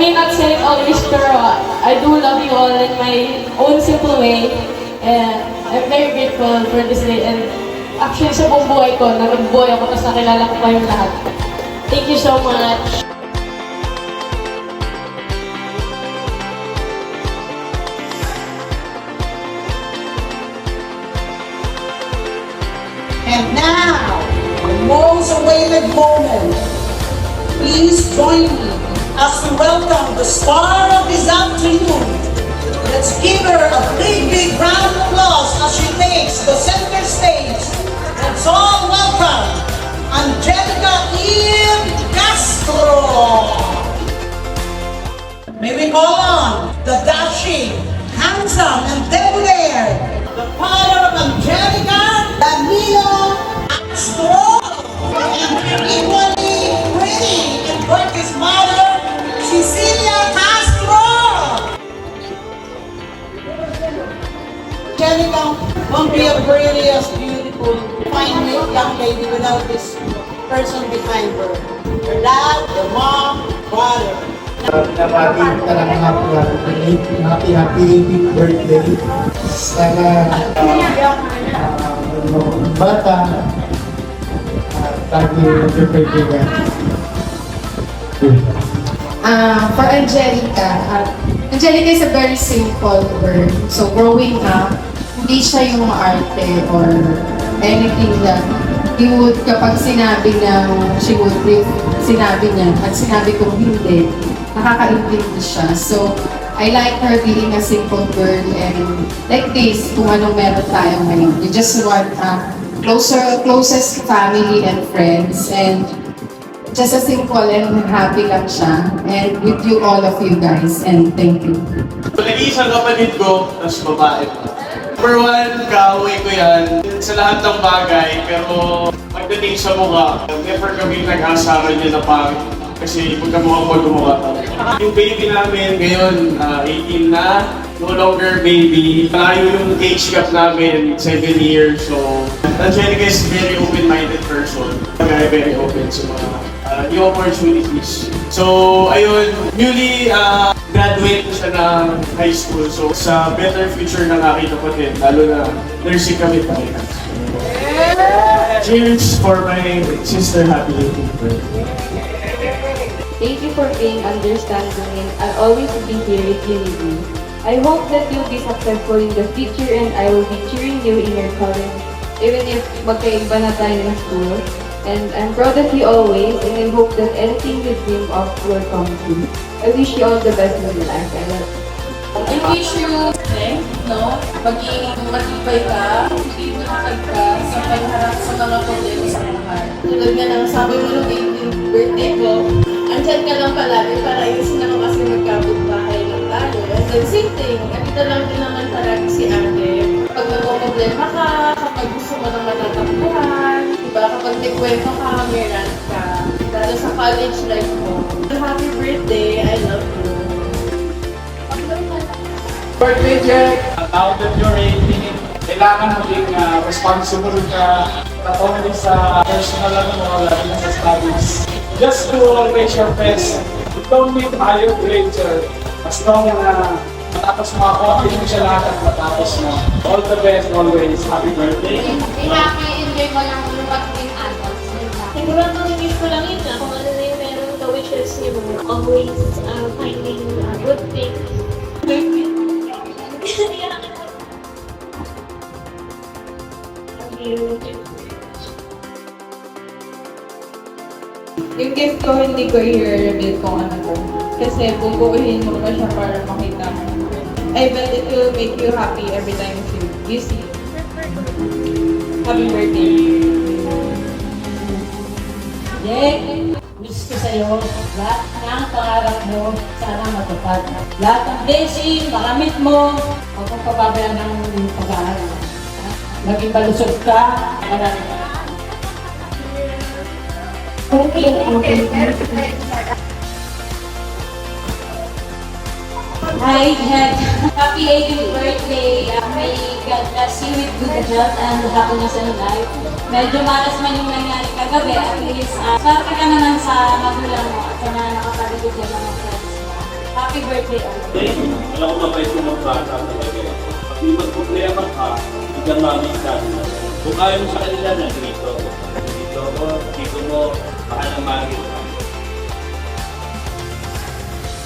may not say it always, pero I do love you all in my own simple way. And I'm very grateful for this day. And actually, sa buong buhay ko, nag-buhay ako, tapos nakilala ko kayong lahat. Thank you so much. And now, the most awaited moment. Please join me as we welcome the star of this afternoon. Let's give her a big, big round of applause as she takes the center stage. Let's all welcome Angelica Eve Castro. May we call on the dashing, handsome, and debonair, the father of Angelica, Danilo Castro, and equally pretty and gorgeous mother, Cecilia Castro. Angelica won't be a pretty as beautiful, fine young lady without this person behind her. Her dad, the mom, father. Nabati ka ng happy birthday. Sana bata lagi nagpipiligan. For Angelica, Angelica is a very simple word. So growing up, hindi siya yung arte or anything that you would, kapag sinabi na she would live, sinabi niya, at sinabi kong hindi, nakakaintindi siya. So, I like her being a simple girl and like this, kung anong meron tayo ngayon. You just want closest family and friends and just a simple and happy lang siya. And with you, all of you guys. And thank you. Nag-iisang kapatid ko, tapos babae pa. Number one, kaaway ko yan sa lahat ng bagay, pero pagdating sa mukha, never kami nag-asaran niya na pangit. Kasi pagkamukhang magmumukha talaga. Yung baby namin ngayon, 18 na, no longer baby. Malayo yung age gap namin, 7 years. So, Angelica is very open-minded person. Very open sa mga new opportunities. So, ayun, newly graduate ko siya ng high school. So, sa better future ng aking kapatid, lalo na nursing kami tayo. Cheers for my sister. Happy birthday. Thank you for being understanding and I'll always be here if you need me. I hope that you'll be successful in the future and I will be cheering you in your college, even if magkaiba na tayo ng school. And I'm proud of you always and I hope that anything you dream of will come true. I wish you all the best in your life. I love you. I wish you strength, no? Maging matibay ka, hindi makakag ka sa pagharap sa mga problema sa buhay. Tulad nga ng sabi mo nung 18th birthday ko, andyan ka lang palagi para ayusin ako kasi magkabit-bahay lang tayo. And then same thing, andito lang din naman palagi si ate. Pag nagpo-problema ka, kapag gusto mo ng matatakbuhan, diba? Kapag nagkwento ka, may rant ka. Lalo sa college life mo. Happy birthday, I love you. Birthday, Jack! Now that you're 18, kailangan maging responsible ka not only sa personal mo, lalo na sa studies. Just do always your best. You don't need higher grades, sir. As long na matapos mo ako, hindi siya lahat at matapos mo. All the best always. Happy birthday! Enjoy mo lang yung pagiging adults. Siguro ang nangingis ko lang yun na kung ano na yung meron the wishes niyo. Always finding good things. Yung gift ko, hindi ko i-reveal kung ano ko. Kasi bubuuhin mo pa siya para makita mo. I bet it will make you happy every time you see it. Happy birthday. Jack, wish ko sa'yo, lahat ng pangarap mo, sana matupad. Lahat ng blessing, makamit mo, huwag mong pababayaan ng pag-aaral. Maging malusog ka, maraming ka. Hi, Jack. Happy 18th birthday. May God bless you with good health and happiness in life. Medyo malas man yung nangyari kagabi. At least, swerte ka naman sa magulang mo at sa mga nakapalibig ng mga friends mo. Happy birthday, Andre. Wala ko mabait yung mga bata talaga. Pag may mag-problema ka, bigyan namin ka nila. Kung ayaw mo sa kanila, nandito ako. Dito ako, dito mo, baka na magin ka.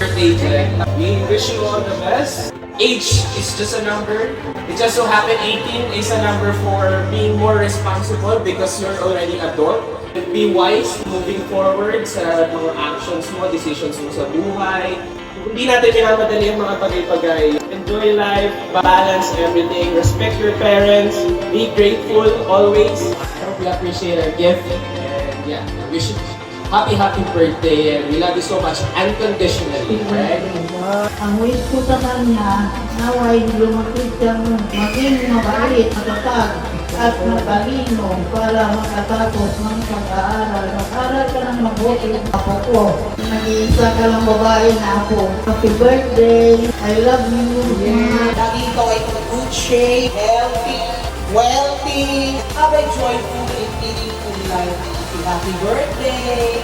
Birthday, Jack. We wish you all the best. Age is just a number. It just so happened 18 is a number for being more responsible because you're already adult. Be wise moving forward sa mga actions mo, decisions mo sa buhay. Hindi natin minamadali ang mga bagay-bagay. Enjoy life, balance everything, respect your parents, be grateful always. I hope you appreciate our gift. And yeah, I wish you happy birthday and we love you so much unconditionally, right? Ang wish ko sa kanya, naway lumapit siyang maging mabait, matatag, at matalino para makatapos ng pag-aaral. Mag-aral ka ng mabuti ng ako ko. Nag-iisa ka lang babae na ako. Happy birthday! I love you! Lagi ikaw ay in good shape, healthy, wealthy, have a joyful and meaningful life. Happy birthday!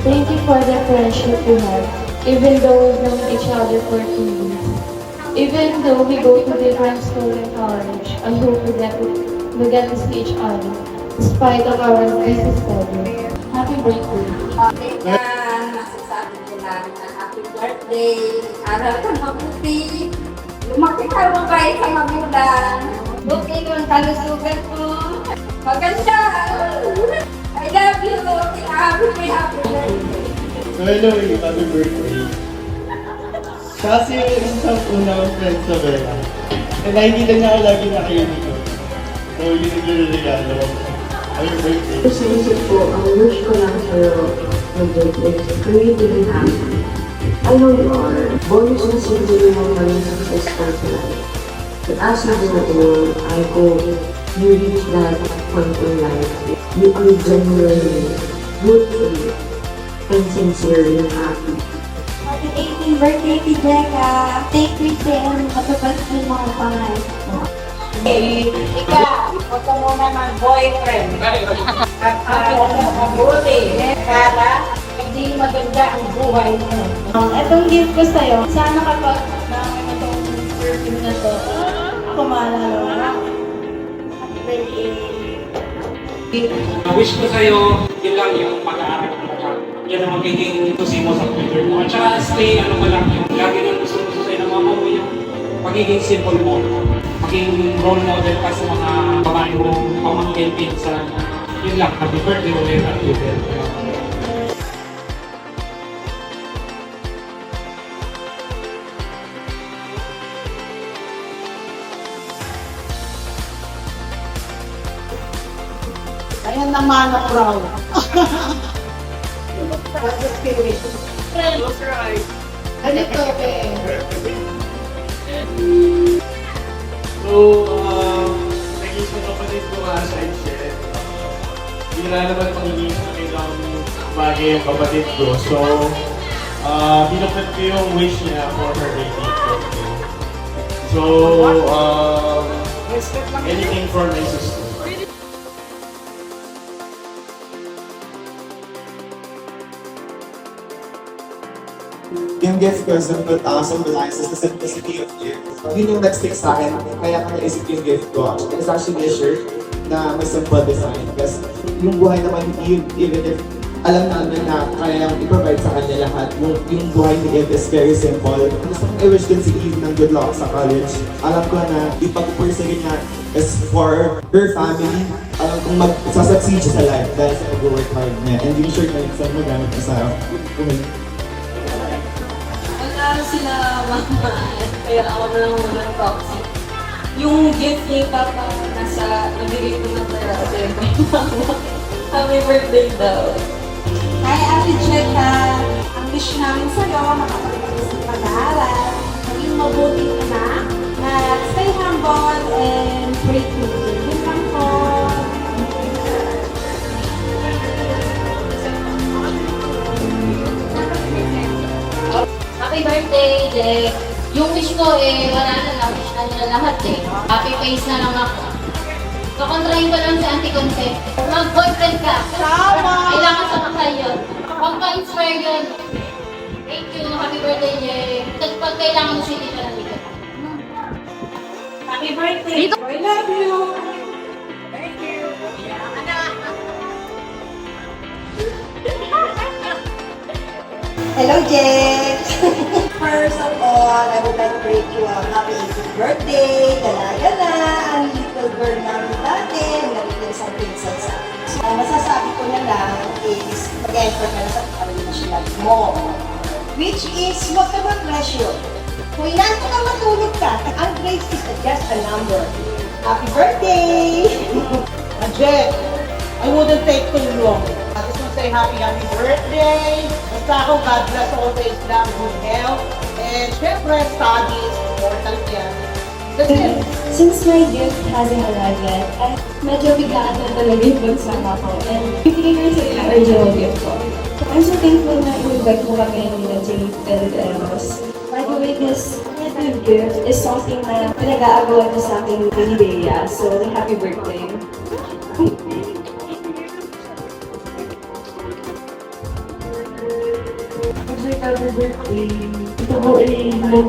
Thank you for the friendship we have, even though we've known each other for 2 years. Even though we go to different school and college, I hope we get to see each other, despite of our busy schedule. Happy birthday! Masasabi ko lang na happy birthday. Aral ka mabuti. Lumaki ka mabait sa magulang. Buti ko ang kalusugan ko. Maganda! I love you! Happy birthday! So hello, happy birthday. Kasi yung isang unang friend sa Bella. Eh, nakikita niya ako lagi na kayo dito. So, yun yung nire-regalo. Happy birthday. Isip po, ang wish ko lang sa'yo, mag-birthday, for you to be happy. I know you are. Bonus na siguro yung maging successful sa life. But as you grow old, I hope you reach that point in life. You are genuinely, truthfully, and sincerely happy. Happy 18th birthday, Tijeka! Take with them. Matupad yung mga pangalan mo. Ika, huwag ka muna mag-boyfriend. At huwag mo mabuti. Para hindi maganda ang buhay mo. Itong gift ko sa'yo, sana kapag namin na itong perfume na to, ako maalala. Happy birthday. Wish ko sa'yo, yun lang yung pag-aaral mo lang. Yan ang magiging tusi mo sa future mo. At saka stay, ano mo lang, yung lagi nang gusto sa'yo ng mama mo, yung magiging simple mo. Maging role model ka sa mga babae mo, pamangkin, pinsan. Yun lang, happy birthday ulit at Twitter. Ayan naman na proud. Just kidding. Close your eyes. Ganito, eh. So, naging sa kapatid ko nga sa Excel. Bira naman pangingin sa kailang bagay yung kapatid ko. So, pinupit ko yung wish niya for her 18th birthday. So, anything for my sister. Yung gift ko symbolizes the simplicity of gift. Yun yung nag-stick sa akin, kaya ko naisip yung gift ko. It's actually a shirt na may simple design. Kasi yung buhay naman, even if alam namin na kaya i-provide sa kanya lahat, yung buhay ni Eve is very simple. Gusto kong i-wish din si Eve ng good luck sa college. Alam ko na yung pag-pursue niya is for her family. Alam kong mag-succeed siya sa life dahil sa pag-work hard niya. And yung shirt na yung magamit ko sa Mag-aaral sila mama, kaya ako na lang muna toxic. Yung gift ni Papa nasa nabigay ko ng pera kasi happy birthday daw. Hi, Ate Cheka! Ang wish namin sa'yo, makapagpapos ng pag-aaral, maging mabuting anak, na stay humble and pray to you. Yun lang po. Happy birthday, Jack! Yung wish ko wala na, wish na nila lahat Happy face na lang ako. Kakontrahin ko lang si Auntie Conce. Mag-boyfriend ka. Tama! Kailangan sa kasal yun. Pagka-inspire yun. Thank you. Happy birthday, Jay. Pag kailangan mo siya dito na dito. Happy birthday! I love you! Thank you! Hello, Jen! First of all, I would like to greet you a happy 18th birthday, gala-gala, ang little girl namin dati, nalilin sa princess. So, ang masasabi ko na lang is, mag-effort ka na sa pag-relationship mo. Which is, huwag ka mag-pressure. Kung inanto ka matulog ka, ang grades is just a number. Happy birthday! Jen, I wouldn't take too long. I just want to say happy birthday. Basta ako, God bless always lang, good health. And syempre, studies, important yan. That's it. Since my gift hasn't arrived yet, medyo biglaan na talaga yung pagsama ko. And bibigay ko sa original gift ko. I'm so thankful na i-invite mo kami nila Jay and Eros. By the way, this gift is something na pinag-aagawan ko sa aking ni Bea. So, happy birthday. Happy birthday. Ito po ay lumang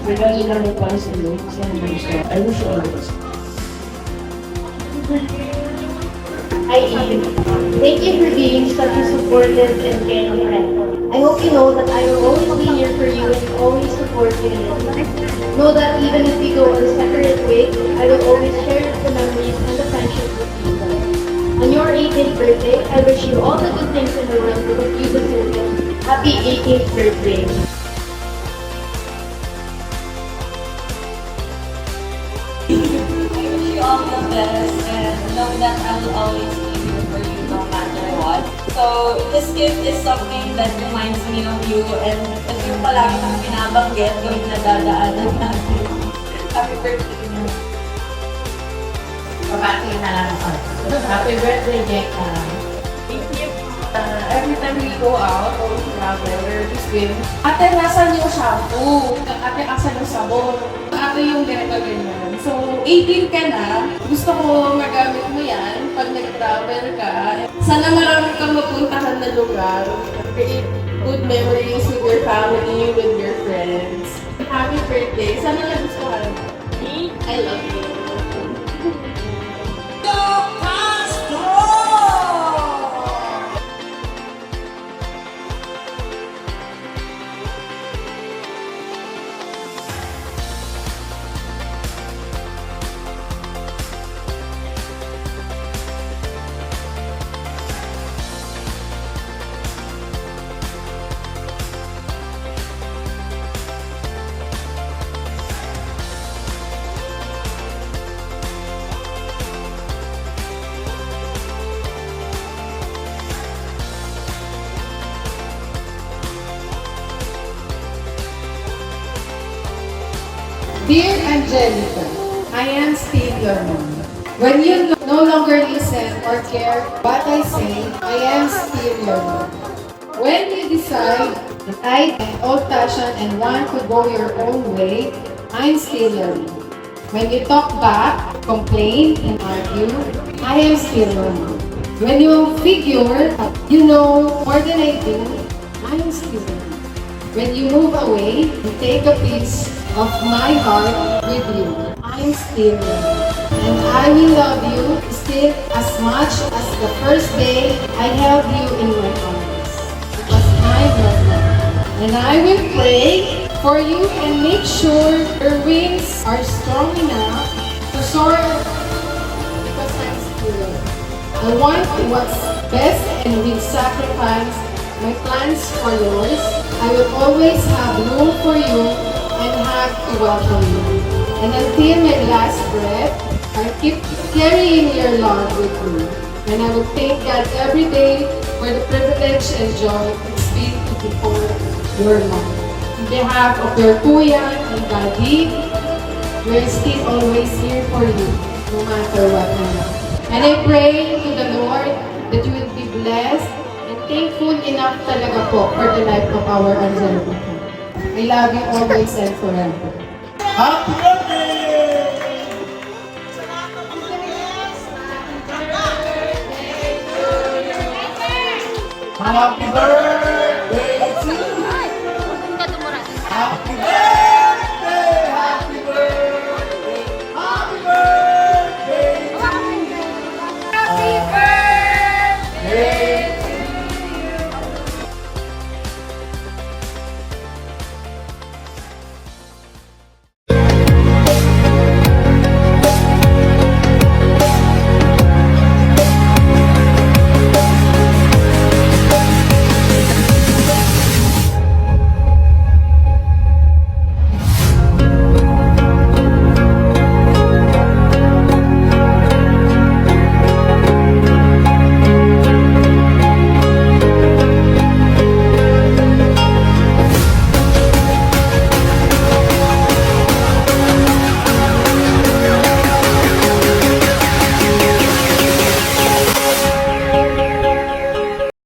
regalo namin para sa iyo. I wish you all the best. Hi, Eve. Thank you for being such a supportive and caring friend. I hope you know that I will always be here for you and always support you. Know that even if we go our separate ways, I will always share the memories and the friendship with you. On your 18th birthday, I wish you all the good things in the world because you deserve it. Happy 18th birthday. I wish you all the best and know that I will always be here for you no matter what. So, this gift is something that reminds me of you and ito yung palagi kang binabanggit yung nadadaanan natin. Happy birthday. Pabati na lang ako. Happy birthday, Jeka. Thank you. Every time we go out or we travel or we swim, ate, nasan yung shampoo? Ate, asan yung sabon? Ate yung ganito ganyan. So, 18 ka na, gusto ko magamit mo yan pag nag-travel ka. Sana marami kang mapuntahan na lugar. Create good memories with your family, with your friends. Happy birthday. Sana nagustuhan mo. I love you. Dear Angelica, I am still your mom. When you no longer listen or care what I say, I am still your mom. When you decide that I am old-fashioned and want to go your own way, I'm still your mom. When you talk back, complain, and argue, I am still your mom. When you figure you know more than I do, I am still your mom. When you move away and take a piece of my heart with you, I'm still your mom. And I will love you still as much as the first day I held you in my arms. Because I'm your mom. And I will pray for you and make sure your wings are strong enough to soar because I'm still your mom. I want what's best and will sacrifice my plans for yours. I will always have room for you and have to welcome you. And until my last breath, I keep carrying your love with me. And I will thank God every day for the privilege and joy it's been to be before your mom. On behalf of your kuya and daddy, we're still always here for you, no matter what. And I pray to the Lord that you will be blessed and thankful enough talaga po for the life of our Angelica. I love you always and forever. Happy birthday! Happy birthday!